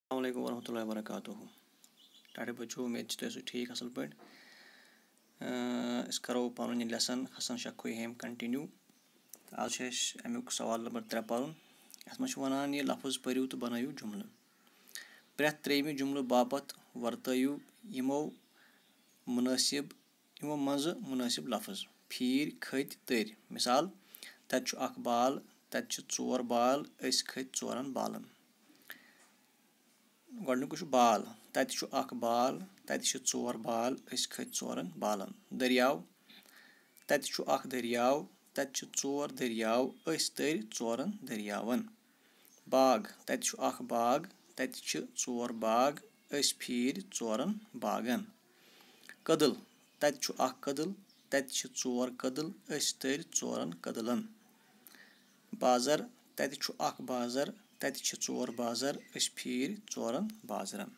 अस्सलामुअलैकुम वरहमतुल्लाहि वबरकातुहू। टाटे बच्चों उम्मीद तुम ठीक असल पे करो पन लेसन हसन शाह खुयहेम कंटिन्यू। आज अमुक सवाल नंबर 3 पढ़ अत वन यह लफ्ज़ पढ़ो तो बनयू जुमल प्रेथ त्रेयमि जुमल बापत वर्तयू यमो मज मुनासिब लफ्ज़ फीर खत तर। मिसाल तत अख बाल तत चोर बाल अस खत चोरन बालन। गोडनुक बाल तत अख बाल तत चोर बाल अस खत चोरन बालन। दरियाव तत अख दरियाव तत चोर दरियाव अस तर चोरन दरियावन। बाग तत अख बाग तत चोर बाग अस फीर चोरन बागन। कदल तत अख कदल तत चोर कदल अस तर चोरन कदलन। बाज़र तत अख बाज़र तत चोर बाज़र अस फीर चोरन बाज़रन।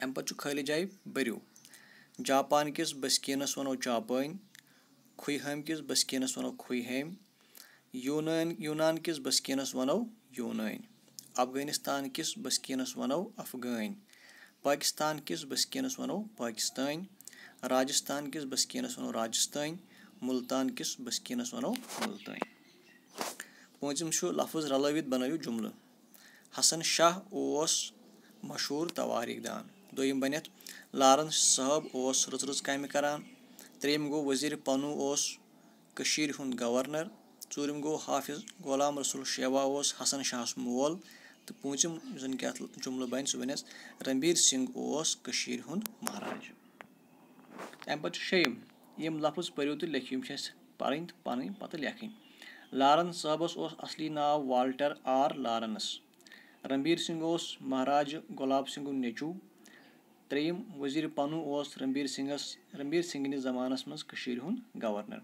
अम पे खाली जाए बरियो। जापान किस बसकीनस वनो जापान। खुयहम किस बसकीनस वनो खुयहम। यूनान किस बसकीनस वनो यूनान। अफगानिस्तान किस बसकीनस वनो अफगान। पाकिस्तान किस बसकीनस वनो पाकिस्तान। राजस्थान किस बसकीनस वनो राजस्थान। मुल्तान किस बसकीनस वनो मुल्तान। पूंचम लफ्ज़ रलवित बनयू जुमल हसन शाह ओस मशहूर तवारीख दान। दोयम बनत लारेंस साहब ओस रच रच काम करान। त्रेयम गो वजीर पन्नू ओस कशीर हुंद गवर्नर। चूरम गो हाफिज गुलाम रसूल शेवा ओस हसन शाहस मोल। तो पूंचम जन कि जुमल बन सह बनस रणबीर सिंह ओस कशीर हुंद महाराज। अम पे शेयम यम लफ्ज़ पढ़ो तो लिखियो पढ़ तो पन पत लेखन। लारेंस साहबस ओस असली नाव Walter R Lawrence. Ranbir Singh ओस महाराज गुलाब सिंह नेचू। त्रेयम वजीर पन्नू ओस रणबीर सिंह जमानस मज कशीर हुंद गवर्नर।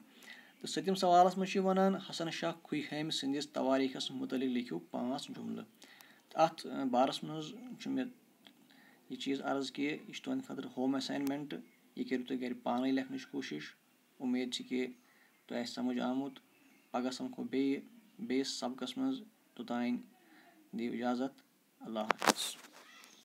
तो सतम सवालस मज वनान हसन शाह खुयहेम सदिस तवारीखस मुतलिक लिखियो 5 जुमल। अत बारस मज मे यह चीज़ अर्ज कि यह तुंद खतर होम असाइनमेंट यह करो तुम घर पान लेखन कोशिश। उम्मीद कि तुम समझ आमुत। पगह समखो बेस सबकस मज तोतान दियो इजाज़त। अल्लाह हाफिज़।